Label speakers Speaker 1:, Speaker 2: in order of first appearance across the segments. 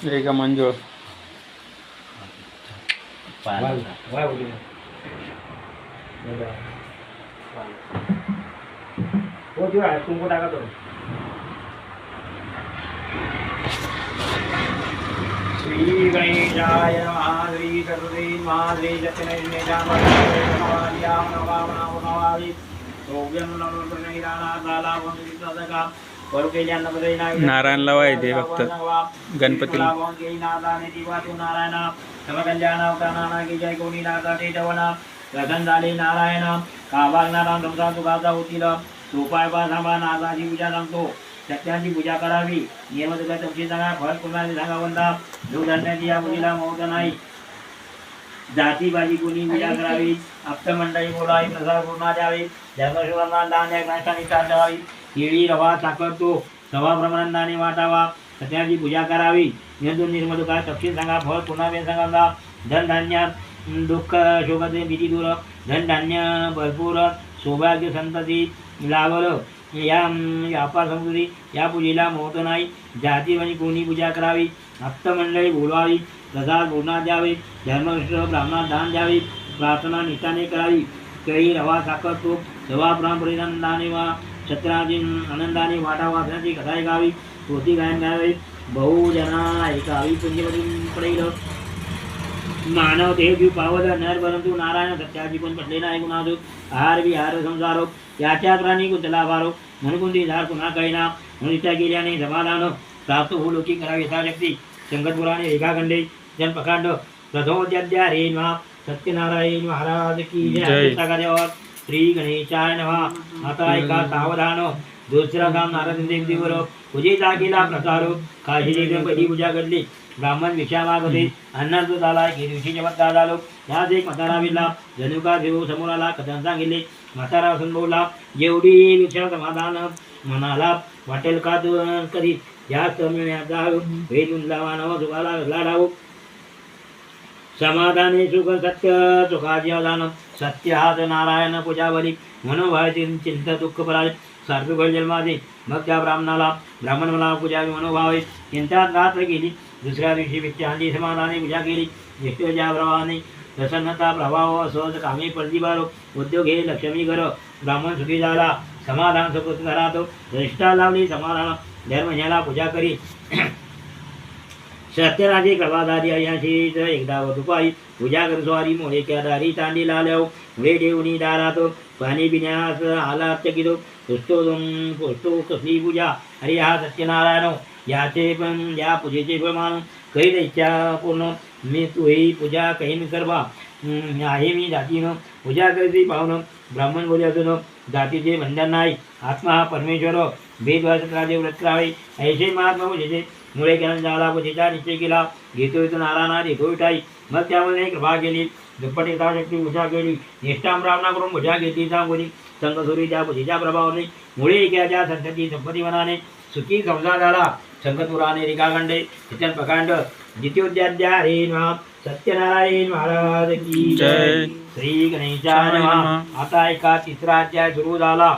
Speaker 1: रेखा मंजूळ
Speaker 2: तुमको टाका तो श्री गणेशाय नमः श्री सरस्वती नमः श्री
Speaker 1: नारायणला वायदे फक्त गणपतीला
Speaker 2: नारायण काबागनाराम समजा तुकाचा होतील सोपाय सांगा नागाची पूजा सांगतो सत्याची पूजा करावी नियमदुका तपशी सांगा फळ कुणाला सांगा वंदा धुधान्याची या मुलीला मोहत नाही जाती बाजी कुणी पूजा करावी आप्त मंडळी बोलावी प्रसाद पूर्ण द्यावी धर्मशिवांना दान एक नाष्टाने द्यावी केळी रवा साखर तो सवा प्रमाणाने वाटावा सत्याची पूजा करावी नियंत्रण निर्मदुका तपशी सांगा फळ पुन्हा सांगा धन धान्य दुःख शोकाचे भीती दूर धनधान्य भरपूर सौभाग्य संतती लाभल या व्यापार समृद्धी या पूजेला मोहत नाही जाती आणि कोणी पूजा करावी आप्त मंडळी बोलवावी प्रसाद पूर्णा द्यावे धर्मनिष्ठ ब्राह्मणात दान द्यावे प्रार्थना निष्ठाने करावी केळी रवा साखर तूप सवा परिधानाने वा छत्राची आनंदाने वाटा वाचण्याची कथा ऐकावी पोथी गायन गावे बहुजना ऐकावी पुण्यमधून पडेल मानव देह जीव पावल नर परंतु नारायण सत्याची पण पटले नाही कुणाजो आहार विहार संसारो याच्या प्राणी कुंतला भारो म्हणून कोणती झाड पुन्हा कळेना म्हणून इच्छा केल्याने समाधान प्राप्त हो लोकी करावी यथाशक्ती शंकरपुराणे एकाखंडे जनप्रकांड प्रथमोद्याद्या रे नमः सत्यनारायण महाराज की जय श्री गणेशाय नमः आता एका सावधान दुसरा काम नारद देवदेवर पूजेचा केला प्रसार काशी पहिली पूजा घडली ब्राह्मण भिक्षा मागते अन्नात झाला की दिवशी चमत्कार झालो याच एक म्हातारा विला जनुका देव समोर आला कथन सांगितले म्हातारा असून बोलला एवढी भिक्षा समाधान मनाला वाटेल का कधी जास्त मिळण्याचा वेदून लावा नव सुखाला लाडावो समाधाने सुख सत्य सुखाची अवधान सत्य हात नारायण पूजावली मनोभावाची चिंता दुःख पराळे सार्थिक जन्मादे मग त्या ब्राह्मण मला पूजा मनोभाव चिंतात रात्र गेली दुसऱ्या दिवशी व्यक्ती आणली समाधाने पूजा केली ज्येष्ठच्या प्रभावाने प्रसन्नता प्रभाव सहज कामी प्रतिभारो उद्योग हे लक्ष्मी घर ब्राह्मण सुखी झाला समाधान सुख घरात निष्ठा लावली समाधान दर महिन्याला पूजा करी सत्यराजे कृपादारी अयाशीच एकदा दुपारी पूजा करसवारी मोळे दारी तांडी लाल्याव मुळे देवनी दारात पाणी पिण्यास आला चकितो पुसतो कसली पूजा अरे हा सत्यनारायण याचे पण या पूजेचे प्रमाण करीत इच्छा पूर्ण मी तू ही पूजा कहीन करवा आहे मी जातीनं पूजा करते पाहुणं ब्राह्मण बोले असून जातीचे बंधन नाही आत्मा हा परमेश्वर भेदवासत्राचे व्रत करावे ऐसे महात्मा पूजेचे मुळे ज्ञान झाला पूजेचा निश्चय केला घेतो येतो नारायणा देतो विठाई मग त्यामध्ये कृपा केली दुप्पट यथाशक्ती पूजा केली निष्ठाम ब्राह्मणा करून पूजा घेतली सांगोली संघसुरी त्या पूजेच्या प्रभावाने मुळे एकाच्या संतती संपत्ती मनाने सुखी संसार झाला शंकरपुराणे रेखाखंडे किचन प्रकांड द्वितीयोध्याध्या रे नमः सत्यनारायण महाराज की जय श्री गणेशाय नमः आता एका तिसरा अध्याय सुरू झाला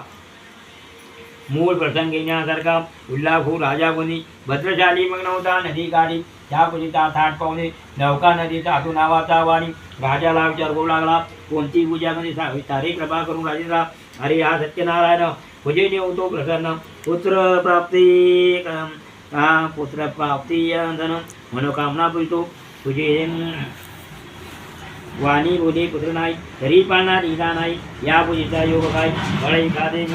Speaker 2: मूळ प्रसंग घेण्यासारखा उल्हापूर राजा कोणी भद्रशाली मग नव्हता नदी काढी त्या पूजेचा थाट पाहुणे नौका नदीचा हातू नावाचा वाणी राजाला विचार करू लागला कोणती पूजा मध्ये सारे कृपा करून राजेला अरे हा सत्यनारायण पूजेने होतो प्रसन्न पुत्र प्राप्ती धन मनोकामना पूजतो तुझे वाणी बोले पुत्र नाही तरी पाळणार इला नाही या पूजेचा योग काय फळ एखादे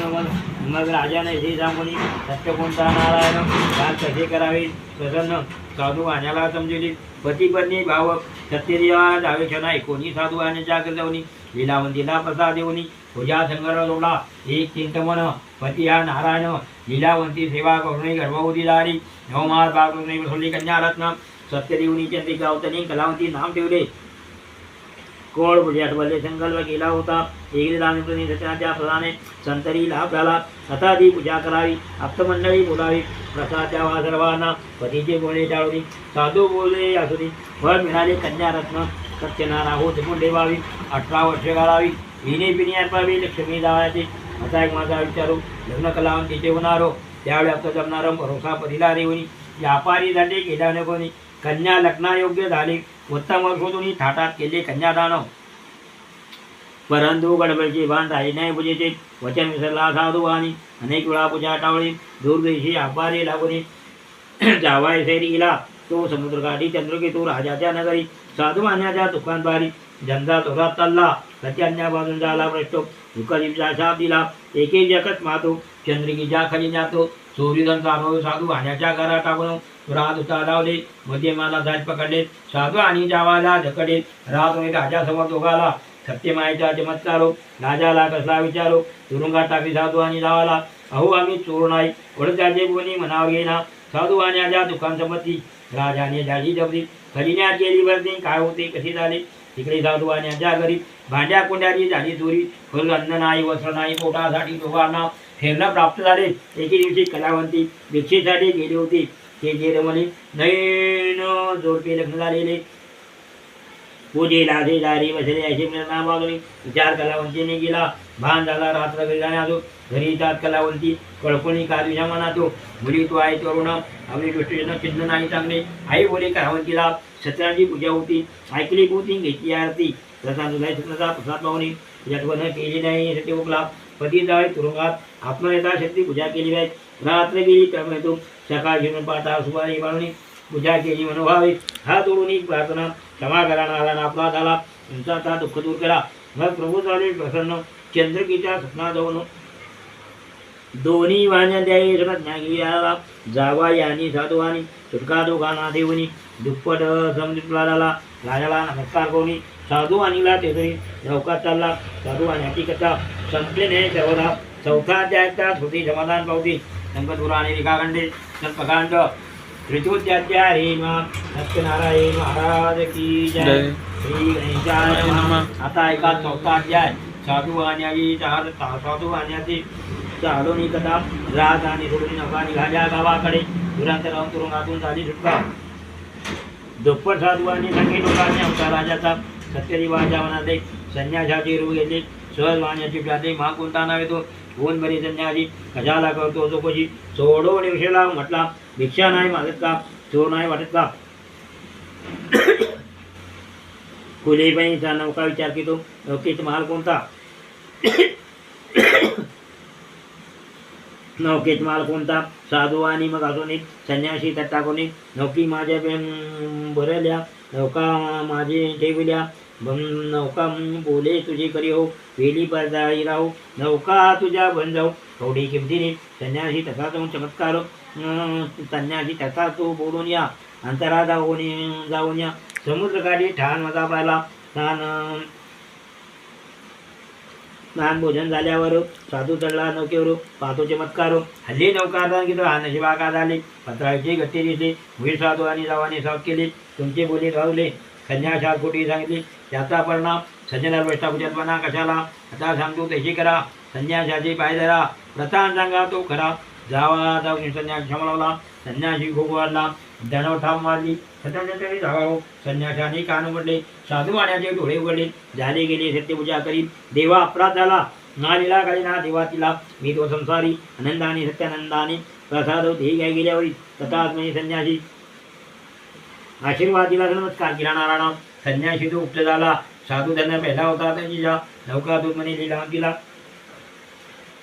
Speaker 2: मग राजाने हे सांगून सत्य कोणता नारायण काल कसे करावे प्रसन्न साधू वाण्याला समजली पती पत्नी भाव सत्यदेवा जावे नाही कोणी साधू वाण्याच्या जाऊनी लीलावंतीला प्रसाद देऊनी पूजा संग्रह जोडला एक चिंतमन पती हा नारायण लीलावंती सेवा करुणी गर्भवती झाली नवमार बागरुणी बसवली कन्यारत्न सत्यदेवनी चंद्रिका अवतनी कलावंती नाम ठेवले कोळ पूजेत वल्ले संकल्प केला होता एकदानी सत्याच्या प्रधाने संतरी लाभ झाला सतादी पूजा करावी आप्तमंडळी बोलावी प्रसाद द्यावा सर्वांना पतीचे बोलणे टाळून साधू बोलले असुनी फळ मिळाले कन्यारत्न सत्यनारायण जपून ठेवावी 18 वर्षे घालावी हिने पिणी अर्पावी लक्ष्मी जावायचे असा एक माझा विचारू लग्न कलावंतीचे होणारो त्यावेळी आता जमणारं भरोसा पतीला रेवणी व्यापारी झाले गेल्याने कोणी कन्या लग्नायोग्य झाली. उत्तम वर्षोतून थाटात केले कन्यादान. परंतु गडबडचे भान राहिले नाही पूजेचे. वचन विसरला साधू आणि अनेक वेळा पूजा टाळली. दुर्दैशी आपारे लागुनी जावाय सैरी गेला तो समुद्रकाठी. चंद्रकेतू राजाच्या नगरी साधू वाण्याच्या दुकानबारी. धंदा जोरात चालला सत्यान्या बाजून झाला भ्रष्ट. युकालीचा शाप दिला एके जगत मातो. चंद्रिकेच्या खाली जातो चोरीधन चालवू साधू वाण्याच्या घरात टाकून. रात उता लावले मध्ये मला जात पकडले. साधू आणि जावाला ढकले. रात राजासमोर दोघाला सत्यमायेचा चमत्कारो. राजाला कसला विचारो. तुरुंगात टाकली साधू आणि जावाला. अहो आम्ही चोर नाही ओळखाचे कोणी मनावर घेना. साधू वाण्याच्या दुकान संपत्ती राजाने झाली जबरी. खलिन्यात गेली वर्दी काय होते कसे झाले. तिकडे साधू वाण्याच्या घरी भांड्या कोंड्याची झाली चोरी. फल अन्न नाही वस्त्र नाही पोटासाठी दोघांना फेरणं प्राप्त झाले. एके दिवशी कलावंती भिक्षेसाठी गेली होती. ते जे रमले नैन जोडपे लग्न झालेले. पूजेला शेजारी बसले असे निर्णय बाजूने विचार कलावंतीने गेला. भान झाला रात्र घरी जाण्याचो. घरी जात कलावंती कळपणी कादूच्या मनातो. मुली तू आहे तरुण आपली दृष्टीनं चिन्ह नाही चांगले. आई बोले कलावंतीला सत्याची पूजा होती. ऐकली होती घेतली आरती. प्रसाद सुखनाचा प्रसाद पाहुणे यशवंत केली नाही सत्य उकला. पती जावे तुरुंगात आत्मनेता शक्ती पूजा केली आहे. रात्र गेली तळमळतो सकाळ घेऊन पाठा सुपारी बाळूनी पूजा केली मनोभावे. हा तोडून प्रार्थना क्षमा करा नाला आपला झाला. तुमचा आता दुःख दूर करा. मग प्रभू झाले प्रसन्न. चंद्रकीच्या स्वप्ना जाऊन दोन्ही वाण्या द्याई ज्ञानीला. जावा यांनी साधू आणि सुटका दोघांना देऊनी. दुप्पट समुद्राला राजाला नमस्कार करून साधू आणीला तेथून नौका चालला. साधू आणण्याची कथा संपली नाही सर्वदा. चौथा अध्यायाचा होती समाधान पावती. संकटपुराणे रेखाखंडे संपकांड ऋतुत्याध्याय हेमा सत्यनारायण महाराज की जय. श्री गणेशाय नमः. आता ऐका चौथा अध्याय. साधू वाण्याची साधू वाण्याची चालवणी कथा. राज आणि सोडून नका निघाल्या गावाकडे. दुरांत राहून तुरुंगातून झाली सुटका. दुप्पट साधू आणि संगी लोकांनी आमचा राजाचा सत्यरिवाजा म्हणाले. संन्यासाची रूप घेतली. सहज वाण्याची प्याते मा कोणता नाव येतो. कोण बरी संन्यासी कशाला करतो चौकशी. सोडो निवशेला म्हटला भिक्षा नाही मागत का. चोर नाही वाटत का. खुलेबाईचा नौका विचार केतो. नौकेचा महाल कोणता. नौकेत माल कोणता. साधू आणि मग अजून एक संन्यासी तट्टा कोणी. नौकी माझ्या भरल्या नौका माझे ठेवल्या. नौका बोले तुझे करी हो वेली पडदाळी राहू. नौका तुझ्या बन जाऊ थोडी किमतीने. संन्यासी तसा तो चमत्कार. संन्यासी तसा तो बोलून या. अंतरा जाऊन या. समुद्रकाठी ठाण मजा पाहिला. स्नान भोजन झाल्यावर साधू चढला नौकेवर. पाहतो चमत्कार. हल्ली नौका घेतो हा नशिबा का झाले. पत्राचे गट्टे दिसले. वीर साधू आणि जावाने साफ केले. तुमचे बोली रावले. संन्यासात खोटी सांगितली. त्याचा परिणाम सज्जनार वैष्ठापूजनपणा कशाला. आता सांगतो तशी करा. संन्यासाचे पाय धरा प्रथान सांगा तो खरा. जावा जाऊन संन्यास क्षमलावला. संन्यासी खूप वाढला. धनव ठाम मारली. सत्याने धावाव. संन्यासाने कान उघडले. साधू वाण्याचे डोळे उघडले. झाले गेले सत्यपूजा करी. देवा अपराध झाला नालीला काळी ना देवा तिला. मी तो संसारी आनंदाने सत्यानंदाने प्रसाद हे घ्या गेल्यावरी तथात्मनी संन्यासी आशीर्वाद दिला. नमस्कार केला नारायण. संन्यासी तो उपट झाला. साधू त्यांना पहिला होता त्याच्या नौका दूध म्हणे लिला दिला.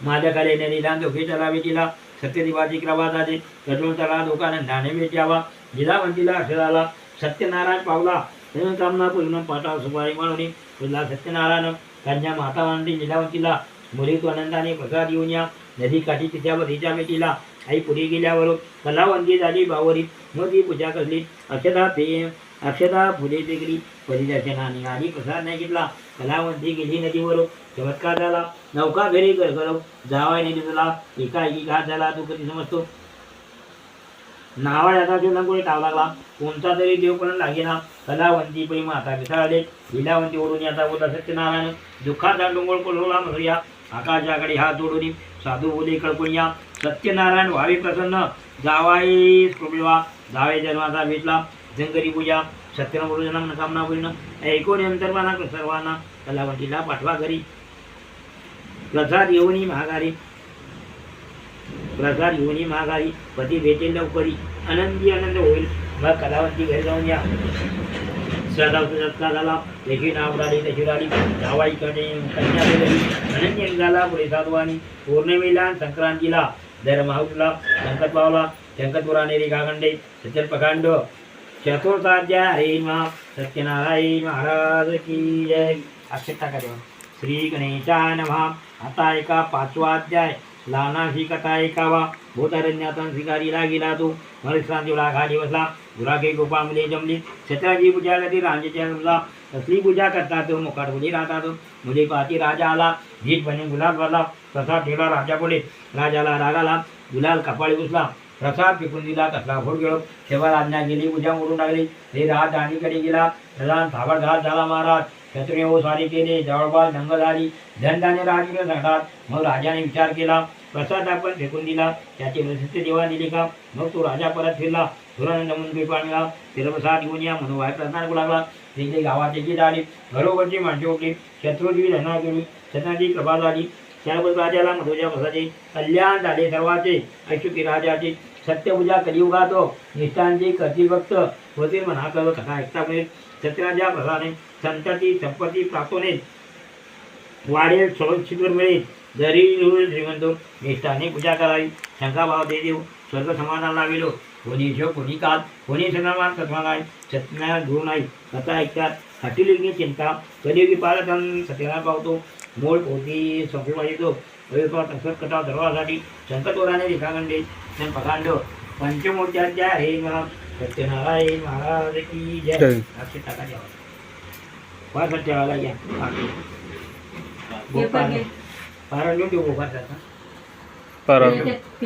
Speaker 2: माझ्या कलेने लिला धोके चलावे दिला. सत्यदेवाची कृपा झाली. कठोर त्याला लोकानंदाने भेट यावा. जिजावंतीला अक्षराला सत्यनारायण पावला. कामना पूर्ण पाठा सुपारी म्हणून तुला सत्यनारायण. कन्या माता मानली जिजावंतीला. मुली तो आनंदाने प्रसाद येऊन या. नदी काठी तिच्या तिच्या भेटीला. आई पुढे गेल्यावर कलावंती झाली बावरी. मग ती पूजा करली. अक्षता फुले फेकली. परिदर्शनाने आणि प्रसाद नाही घेतला. कलावंती गेली नदीवर. चमत्कार झाला. नौका घरी गरगरव. जावायने दिसला. एकाएकी घात झाला. तू कधी समजतो. नावाड्याचा कोणी टाव लागला. कोणता तरी देव पण लागेना. कलावंती पै माता विसळले. लीलावंती ओढून याचा बोला सत्यनारायण. दुःखाचा डोंगर कोल्होला म्हणूया. आकाशाकडे हात जोडून साधू बोले कळकून या. सत्यनारायण व्हावे प्रसन्न. जावाई स्पृहा जावे जन्माचा भेटला. जंगरी पूजा सत्यनारायण मनोकामना पूर्ण. ऐकून अंतर्माना सर्वांना कलावंतीला पाठवा घरी. प्रसाद येऊनी महागारी. प्रसाद येऊनी महागारी. पती भेटेल लवकरी. आनंदी आनंद होईल. मग कलावंती घरी जाऊन या. सदावचा सत्कार झाला. त्याची नाव उडाली त्याची उडाली जावाईकडे कन्या गेली. अनन्य निघाला पुढे साधवानी. पौर्णिमेला संक्रांतीला धर्माहुला संकट पावला. संकटपुराणे रेखाखंडे सचल प्रकांड चतुर्थाध्याय. हरे मा सत्यनारायण महाराज की जय. अक्षर टाका देवा. श्री गणेशाय नमः. आता एका 5वा अध्याय. लहानाशी कथा ऐकावा. भूतारण्यातून शिकारीला गेला तो. मरीश्रांतीला खाली बसला. गुराखे गोपा मुले जमली. छत्राची पूजा करते रांजेच्या बसला. कसली पूजा करतात मुखात मुली राहतात. मुली पाहती राजा आला. भीत बने गुलाब भरला. प्रसाद ठेवला राजा पुढे. राजाला राग आला. गुलाल कपाळी घुसला. प्रसाद फेकून दिला. कसला फोड गेलो. तेव्हा राजा गेली. पूजा मोडून टाकली. हे राज राणीकडे गेला. प्रधान थाबड घात झाला महाराज. क्षत्रिय हो सारी केले. जवळपास दंग झाली. धनधान्य राजकीय संकटात. मग राजाने विचार केला. प्रसाद आपण फेकून दिला. त्याची प्रसिद्धी देवा दिली का. मग तो राजा परत फिरला. धुरानंद मुंबई पाणला. तिला प्रसाद घेऊन या म्हणून वाय प्रधान लागला. तिथे गावाची जीत आली. घरोघरची माणसे उठली. शत्रूची धना केली. सणाची कृपा झाली. त्याबरोबर राजाला मधुच्या प्रसादे कल्याण झाले सर्वांचे. ऐशुकी राजाची सत्यपूजा कलियुगात निष्ठांची कधी भक्त होतील म्हणा कव कथा ऐकता मिळेल. सत्याच्या प्रसाने संतती संपत्ती प्राप्त होईल. वाढेल सुरक्षित मिळेल. जरी श्रीमंत निष्ठाने पूजा करावी. शंकाभाव दे देऊ. स्वर्ग समानाला लाविलो. कोणी शो कोणी काल कोणी सन्मान कथा नाही. सत्य गुरु नाही. कथा ऐकतात. हटिली चिंता कलियुगी पालतन सत्यनारायण पावतो. मूळ पोती संपूर्ण येतो. तसंच कथा सर्वासाठी संकटवराने रेखाखंडे पखांड पंचमूर्त्याच्या हे सत्यनारायण महाराज की जय. अक्षर टाका द्यावा. फार सत्याला घ्या. पारण घेऊन देऊ.
Speaker 1: परत